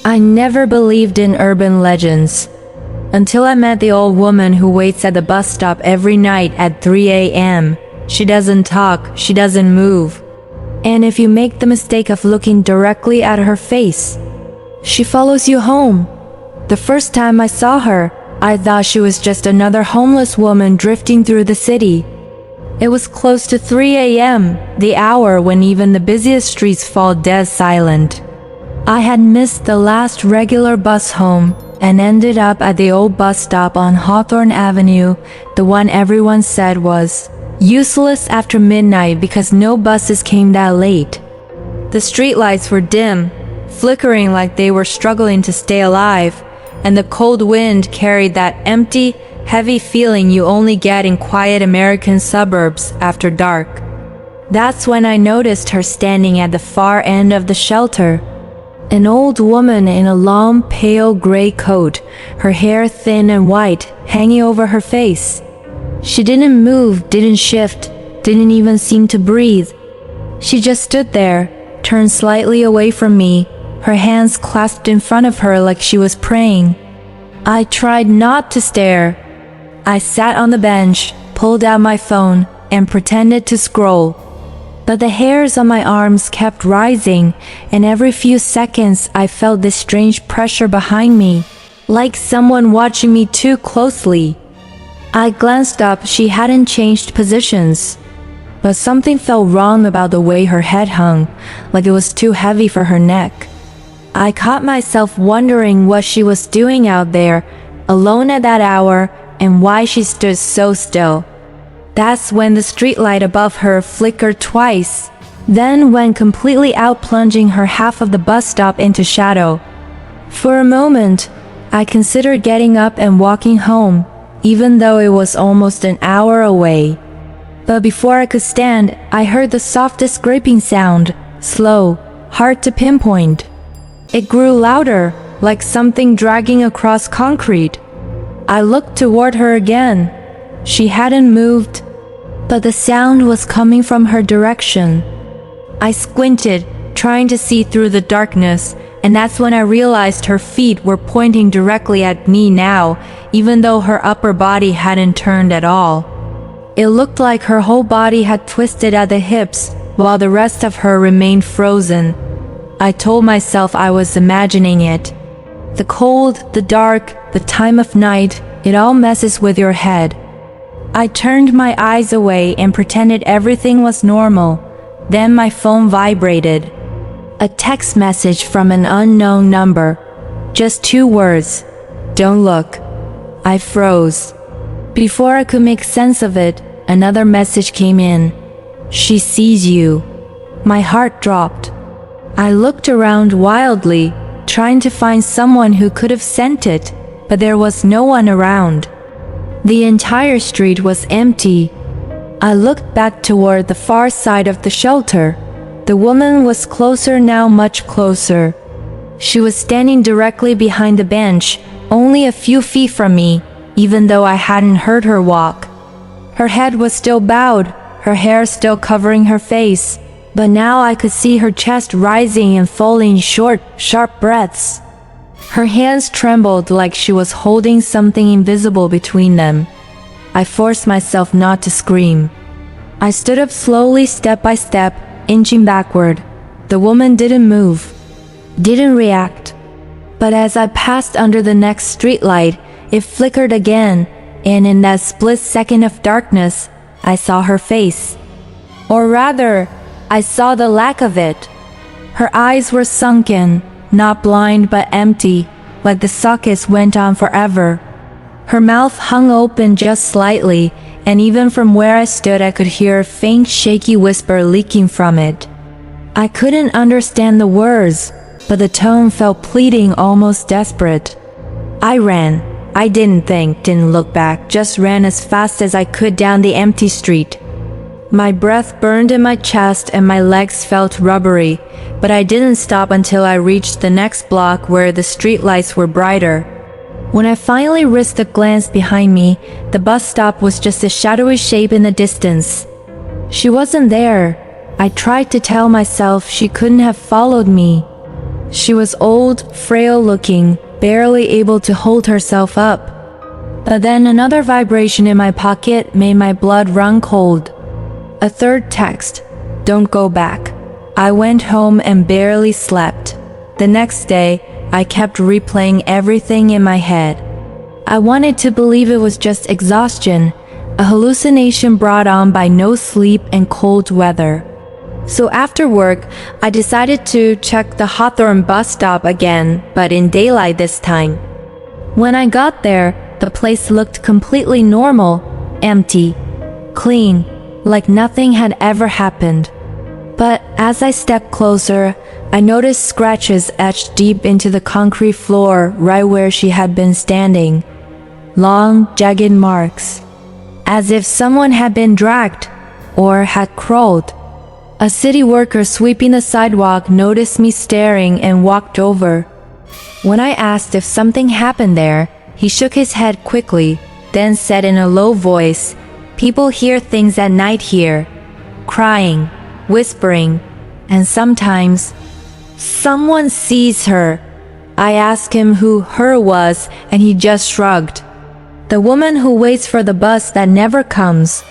I never believed in urban legends until I met the old woman who waits at the bus stop every night at 3 a.m. She doesn't talk, she doesn't move. And if you make the mistake of looking directly at her face, she follows you home. The first time I saw her, I thought she was just another homeless woman drifting through the city. It was close to 3 a.m., the hour when even the busiest streets fall dead silent. I had missed the last regular bus home and ended up at the old bus stop on Hawthorne Avenue, the one everyone said was useless after midnight because no buses came that late. The streetlights were dim, flickering like they were struggling to stay alive, and the cold wind carried that empty, heavy feeling you only get in quiet American suburbs after dark. That's when I noticed her standing at the far end of the shelter. An old woman in a long, pale gray coat, her hair thin and white, hanging over her face. She didn't move, didn't shift, didn't even seem to breathe. She just stood there, turned slightly away from me, her hands clasped in front of her like she was praying. I tried not to stare. I sat on the bench, pulled out my phone, and pretended to scroll. But the hairs on my arms kept rising, and every few seconds I felt this strange pressure behind me, like someone watching me too closely. I glanced up, she hadn't changed positions. But something felt wrong about the way her head hung, like it was too heavy for her neck. I caught myself wondering what she was doing out there, alone at that hour, and why she stood so still. That's when the streetlight above her flickered twice, then went completely out, plunging her half of the bus stop into shadow. For a moment, I considered getting up and walking home, even though it was almost an hour away. But before I could stand, I heard the softest scraping sound, slow, hard to pinpoint. It grew louder, like something dragging across concrete. I looked toward her again. She hadn't moved, but the sound was coming from her direction. I squinted, trying to see through the darkness, and that's when I realized her feet were pointing directly at me now, even though her upper body hadn't turned at all. It looked like her whole body had twisted at the hips, while the rest of her remained frozen. I told myself I was imagining it. The cold, the dark, the time of night, it all messes with your head. I turned my eyes away and pretended everything was normal. Then my phone vibrated. A text message from an unknown number. Just 2 words. Don't look. I froze. Before I could make sense of it, another message came in. She sees you. My heart dropped. I looked around wildly, trying to find someone who could have sent it, but there was no one around. The entire street was empty. I looked back toward the far side of the shelter. The woman was closer now, much closer. She was standing directly behind the bench, only a few feet from me, even though I hadn't heard her walk. Her head was still bowed, her hair still covering her face, but now I could see her chest rising and falling in short, sharp breaths. Her hands trembled like she was holding something invisible between them. I forced myself not to scream. I stood up slowly, step by step, inching backward. The woman didn't move, didn't react. But as I passed under the next streetlight, it flickered again, and in that split second of darkness, I saw her face. Or rather, I saw the lack of it. Her eyes were sunken, not blind but empty, like the sockets went on forever. Her mouth hung open just slightly, and even from where I stood I could hear a faint, shaky whisper leaking from it. I couldn't understand the words, but the tone felt pleading, almost desperate. I ran. I didn't think, didn't look back, just ran as fast as I could down the empty street. My breath burned in my chest and my legs felt rubbery, but I didn't stop until I reached the next block where the streetlights were brighter. When I finally risked a glance behind me, the bus stop was just a shadowy shape in the distance. She wasn't there. I tried to tell myself she couldn't have followed me. She was old, frail-looking, barely able to hold herself up. But then another vibration in my pocket made my blood run cold. A third text, "Don't go back." I went home and barely slept. The next day, I kept replaying everything in my head. I wanted to believe it was just exhaustion, a hallucination brought on by no sleep and cold weather. So after work, I decided to check the Hawthorne bus stop again, but in daylight this time. When I got there, the place looked completely normal, empty, clean, like nothing had ever happened. But as I stepped closer, I noticed scratches etched deep into the concrete floor right where she had been standing. Long, jagged marks, as if someone had been dragged or had crawled. A city worker sweeping the sidewalk noticed me staring and walked over. When I asked if something happened there, he shook his head quickly, then said in a low voice, "People hear things at night here. Crying, whispering, and sometimes someone sees her." I asked him who her was, and he just shrugged. "The woman who waits for the bus that never comes.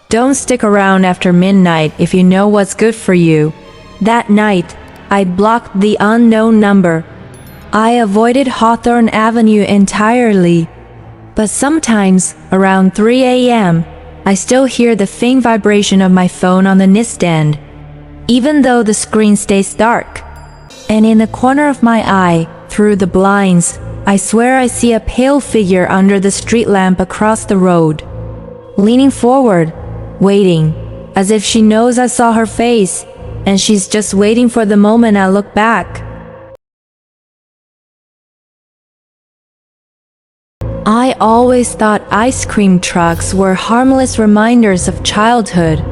Don't stick around after midnight if you know what's good for you." That night, I blocked the unknown number. I avoided Hawthorne Avenue entirely. But sometimes, around 3 a.m., I still hear the faint vibration of my phone on the nightstand, even though the screen stays dark. And in the corner of my eye, through the blinds, I swear I see a pale figure under the street lamp across the road, leaning forward, waiting, as if she knows I saw her face, and she's just waiting for the moment I look back. I always thought ice cream trucks were harmless reminders of childhood,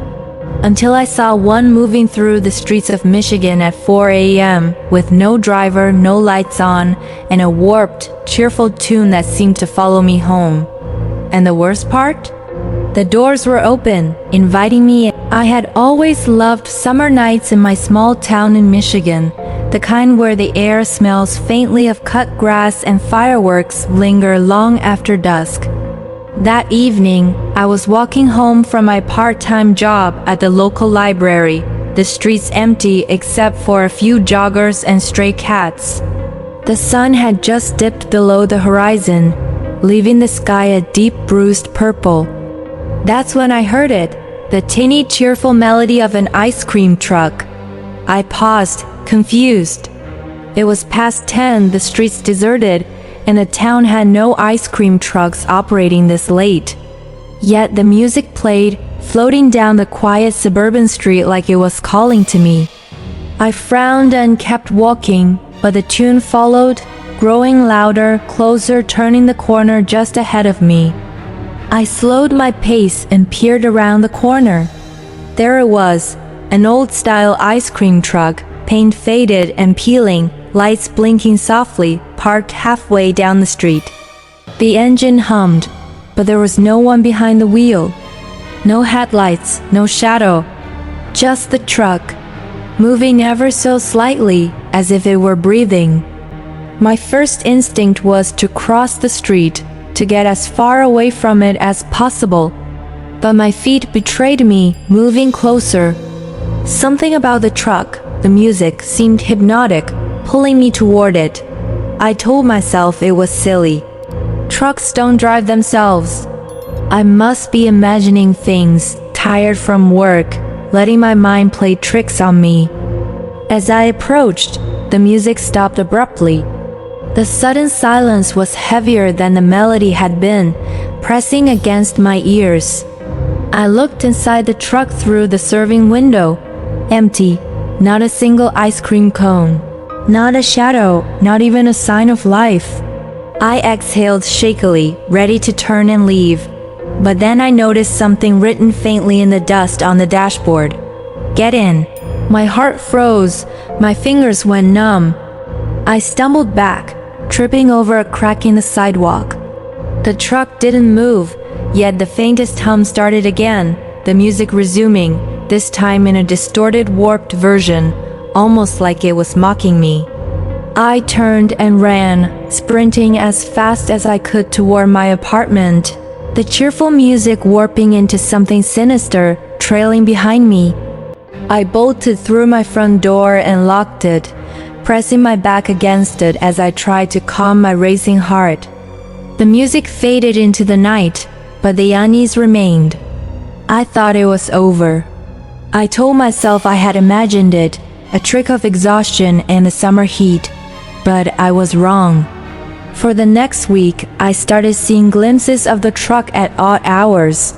until I saw one moving through the streets of Michigan at 4 a.m. with no driver, no lights on, and a warped, cheerful tune that seemed to follow me home. And the worst part? The doors were open, inviting me in. I had always loved summer nights in my small town in Michigan, the kind where the air smells faintly of cut grass and fireworks linger long after dusk. That evening, I was walking home from my part-time job at the local library, the streets empty except for a few joggers and stray cats. The sun had just dipped below the horizon, leaving the sky a deep bruised purple. That's when I heard it, the tinny cheerful melody of an ice cream truck. I paused, confused. It was past 10, the streets deserted, and the town had no ice cream trucks operating this late. Yet the music played, floating down the quiet suburban street like it was calling to me. I frowned and kept walking, but the tune followed, growing louder, closer, turning the corner just ahead of me. I slowed my pace and peered around the corner. There it was, an old-style ice cream truck, paint faded and peeling, lights blinking softly, parked halfway down the street. The engine hummed, but there was no one behind the wheel. No headlights, no shadow. Just the truck, moving ever so slightly, as if it were breathing. My first instinct was to cross the street, to get as far away from it as possible. But my feet betrayed me, moving closer. Something about the truck, the music, seemed hypnotic, pulling me toward it. I told myself it was silly. Trucks don't drive themselves. I must be imagining things, tired from work, letting my mind play tricks on me. As I approached, the music stopped abruptly. The sudden silence was heavier than the melody had been, pressing against my ears. I looked inside the truck through the serving window. Empty, not a single ice cream cone. Not a shadow, not even a sign of life. I exhaled shakily, ready to turn and leave. But then I noticed something written faintly in the dust on the dashboard. "Get in." My heart froze, my fingers went numb. I stumbled back, tripping over a crack in the sidewalk. The truck didn't move, yet the faintest hum started again, the music resuming, this time in a distorted, warped version, almost like it was mocking me. I turned and ran, sprinting as fast as I could toward my apartment, the cheerful music warping into something sinister, trailing behind me. I bolted through my front door and locked it, pressing my back against it as I tried to calm my racing heart. The music faded into the night, but the unease remained. I thought it was over. I told myself I had imagined it, a trick of exhaustion and the summer heat, but I was wrong. For the next week, I started seeing glimpses of the truck at odd hours.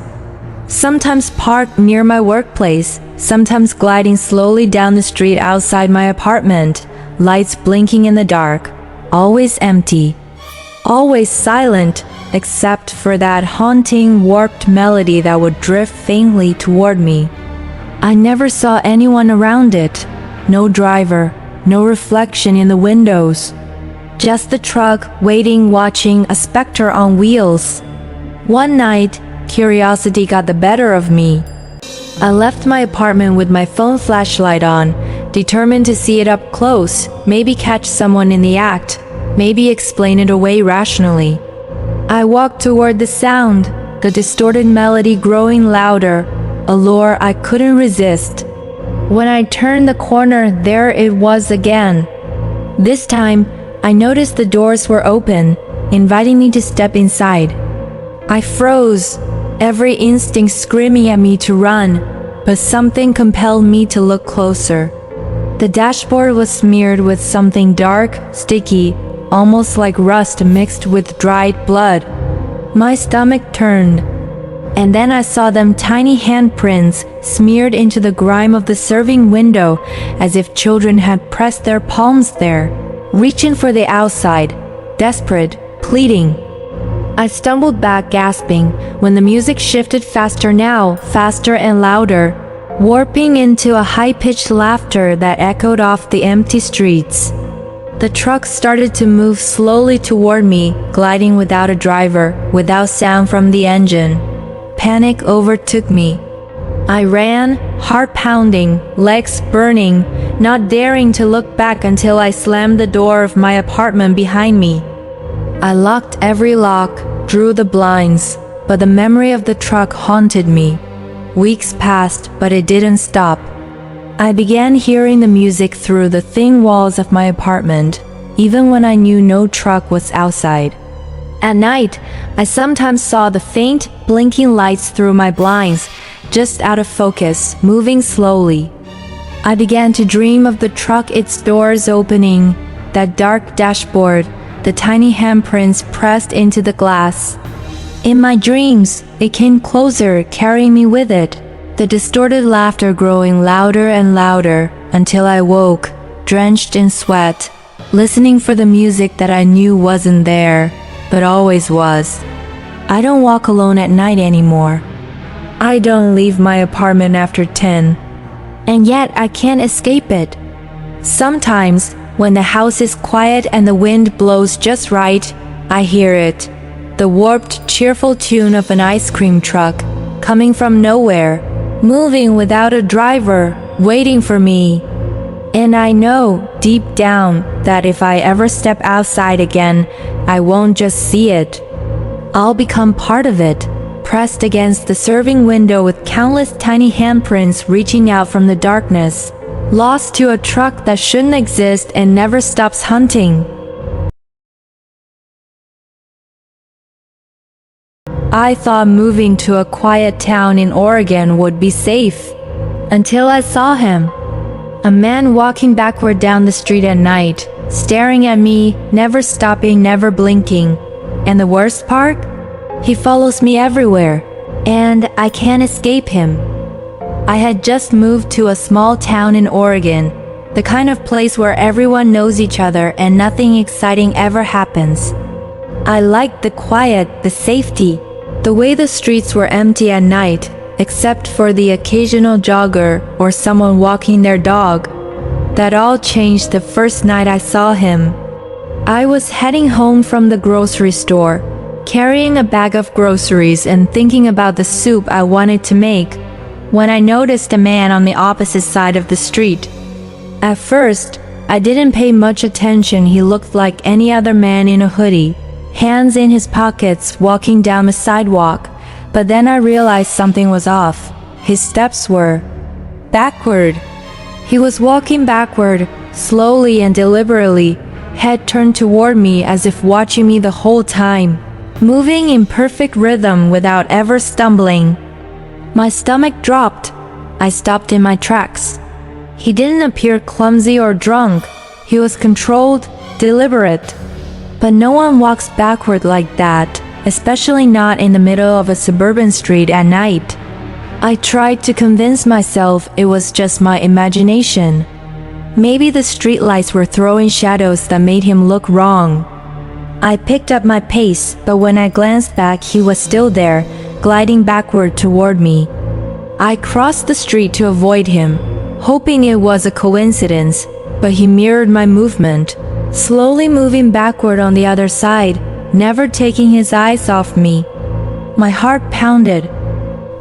Sometimes parked near my workplace, sometimes gliding slowly down the street outside my apartment, lights blinking in the dark, always empty, always silent, except for that haunting, warped melody that would drift faintly toward me. I never saw anyone around it, no driver, no reflection in the windows. Just the truck waiting, watching, a specter on wheels. One night, curiosity got the better of me. I left my apartment with my phone flashlight on, determined to see it up close, maybe catch someone in the act, maybe explain it away rationally. I walked toward the sound, the distorted melody growing louder, a lure I couldn't resist. When I turned the corner, there it was again. This time, I noticed the doors were open, inviting me to step inside. I froze, every instinct screaming at me to run, but something compelled me to look closer. The dashboard was smeared with something dark, sticky, almost like rust mixed with dried blood. My stomach turned, and then I saw them tiny handprints smeared into the grime of the serving window, as if children had pressed their palms there, reaching for the outside, desperate, pleading. I stumbled back, gasping, when the music shifted faster now, faster and louder, warping into a high-pitched laughter that echoed off the empty streets. The truck started to move slowly toward me, gliding without a driver, without sound from the engine. Panic overtook me. I ran, heart pounding, legs burning, not daring to look back until I slammed the door of my apartment behind me. I locked every lock, drew the blinds, but the memory of the truck haunted me. Weeks passed, but it didn't stop. I began hearing the music through the thin walls of my apartment, even when I knew no truck was outside. At night, I sometimes saw the faint, blinking lights through my blinds, just out of focus, moving slowly. I began to dream of the truck, its doors opening, that dark dashboard, the tiny handprints pressed into the glass. In my dreams, it came closer, carrying me with it, the distorted laughter growing louder and louder, until I woke, drenched in sweat, listening for the music that I knew wasn't there, but always was. I don't walk alone at night anymore. I don't leave my apartment after 10. And yet I can't escape it. Sometimes, when the house is quiet and the wind blows just right, I hear it. The warped, cheerful tune of an ice cream truck, coming from nowhere, moving without a driver, waiting for me. And I know, deep down, that if I ever step outside again, I won't just see it. I'll become part of it, pressed against the serving window with countless tiny handprints reaching out from the darkness, lost to a truck that shouldn't exist and never stops hunting. I thought moving to a quiet town in Oregon would be safe, until I saw him. A man walking backward down the street at night, staring at me, never stopping, never blinking. And the worst part? He follows me everywhere, and I can't escape him. I had just moved to a small town in Oregon, the kind of place where everyone knows each other and nothing exciting ever happens. I liked the quiet, the safety, the way the streets were empty at night, except for the occasional jogger or someone walking their dog. That all changed the first night I saw him. I was heading home from the grocery store, carrying a bag of groceries and thinking about the soup I wanted to make, when I noticed a man on the opposite side of the street. At first, I didn't pay much attention. He looked like any other man in a hoodie, hands in his pockets, walking down the sidewalk. But then I realized something was off. His steps were backward. He was walking backward, slowly and deliberately, head turned toward me as if watching me the whole time, moving in perfect rhythm without ever stumbling. My stomach dropped. I stopped in my tracks. He didn't appear clumsy or drunk. He was controlled, deliberate. But no one walks backward like that, especially not in the middle of a suburban street at night. I tried to convince myself it was just my imagination. Maybe the streetlights were throwing shadows that made him look wrong. I picked up my pace, but when I glanced back, he was still there, gliding backward toward me. I crossed the street to avoid him, hoping it was a coincidence, but he mirrored my movement, slowly moving backward on the other side, never taking his eyes off me. My heart pounded.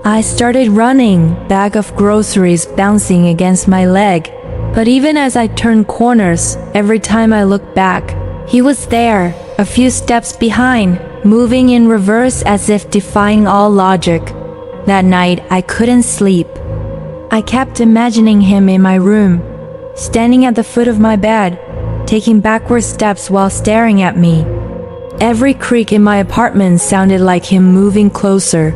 I started running, bag of groceries bouncing against my leg. But even as I turned corners, every time I looked back, he was there, a few steps behind, moving in reverse as if defying all logic. That night, I couldn't sleep. I kept imagining him in my room, standing at the foot of my bed, taking backward steps while staring at me. Every creak in my apartment sounded like him moving closer.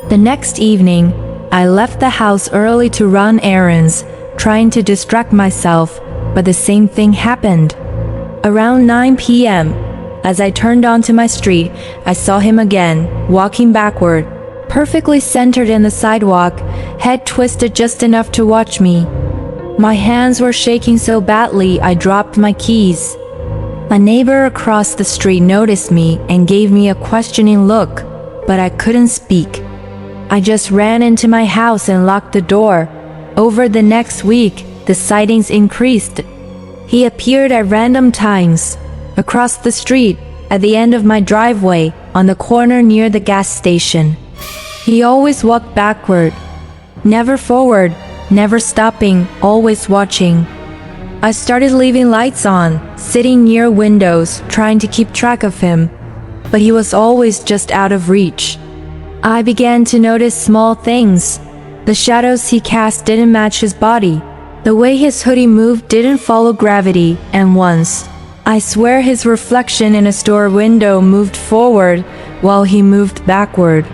The next evening, I left the house early to run errands, trying to distract myself, but the same thing happened. Around 9 p.m., as I turned onto my street, I saw him again, walking backward, perfectly centered in the sidewalk, head twisted just enough to watch me. My hands were shaking so badly I dropped my keys. A neighbor across the street noticed me and gave me a questioning look, but I couldn't speak. I just ran into my house and locked the door. Over the next week, the sightings increased. He appeared at random times, across the street, at the end of my driveway, on the corner near the gas station. He always walked backward, never forward, never stopping, always watching. I started leaving lights on, sitting near windows, trying to keep track of him, but he was always just out of reach. I began to notice small things. The shadows he cast didn't match his body. The way his hoodie moved didn't follow gravity, and once, I swear his reflection in a store window moved forward while he moved backward.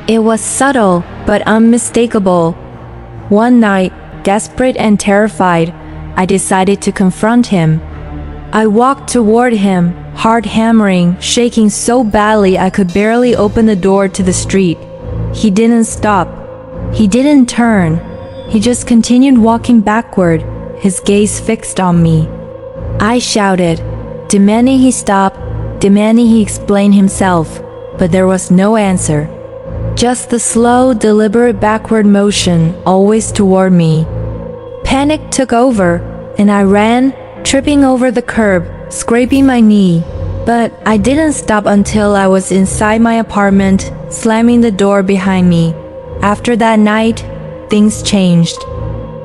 It was subtle, but unmistakable. One night, desperate and terrified, I decided to confront him. I walked toward him, heart hammering, shaking so badly I could barely open the door to the street. He didn't stop. He didn't turn. He just continued walking backward, his gaze fixed on me. I shouted, demanding he stop, demanding he explain himself, but there was no answer. Just the slow, deliberate backward motion, always toward me. Panic took over, and I ran, tripping over the curb, scraping my knee. But I didn't stop until I was inside my apartment, slamming the door behind me. After that night, things changed.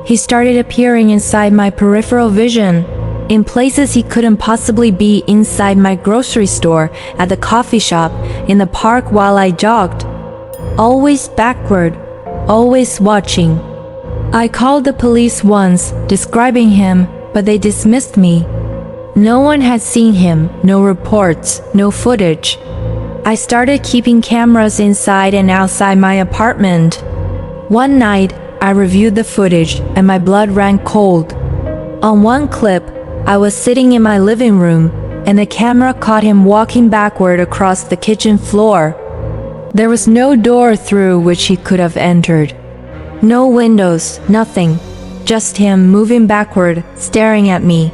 He started appearing inside my peripheral vision, in places he couldn't possibly be, inside my grocery store, at the coffee shop, in the park while I jogged. Always backward, always watching. I called the police once, describing him, but they dismissed me. No one had seen him, no reports, no footage. I started keeping cameras inside and outside my apartment. One night, I reviewed the footage and my blood ran cold. On one clip, I was sitting in my living room and the camera caught him walking backward across the kitchen floor. There was no door through which he could have entered. No windows, nothing. Just him moving backward, staring at me.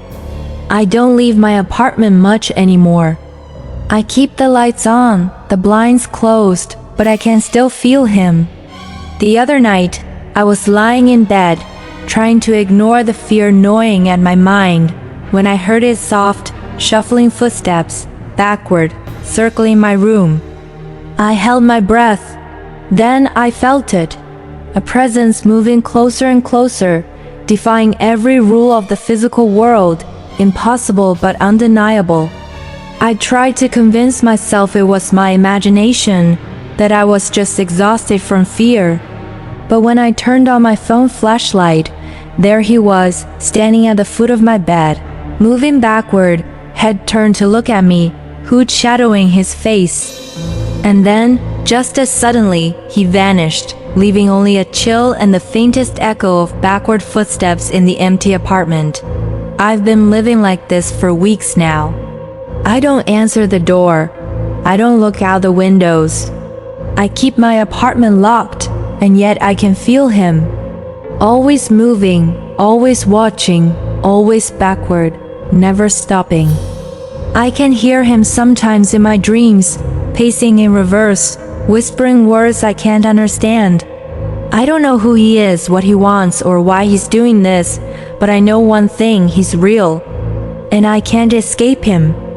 I don't leave my apartment much anymore. I keep the lights on, the blinds closed, but I can still feel him. The other night, I was lying in bed, trying to ignore the fear gnawing at my mind, when I heard his soft, shuffling footsteps, backward, circling my room. I held my breath. Then I felt it. A presence moving closer and closer, defying every rule of the physical world. impossible but undeniable. I tried to convince myself it was my imagination, that I was just exhausted from fear. But when I turned on my phone flashlight, there he was, standing at the foot of my bed, moving backward, head turned to look at me, hood shadowing his face. And then, just as suddenly, he vanished, leaving only a chill and the faintest echo of backward footsteps in the empty apartment. I've been living like this for weeks now. I don't answer the door. I don't look out the windows. I keep my apartment locked, and yet I can feel him. Always moving, always watching, always backward, never stopping. I can hear him sometimes in my dreams, pacing in reverse, whispering words I can't understand. I don't know who he is, what he wants, or why he's doing this, but I know one thing, he's real. And I can't escape him.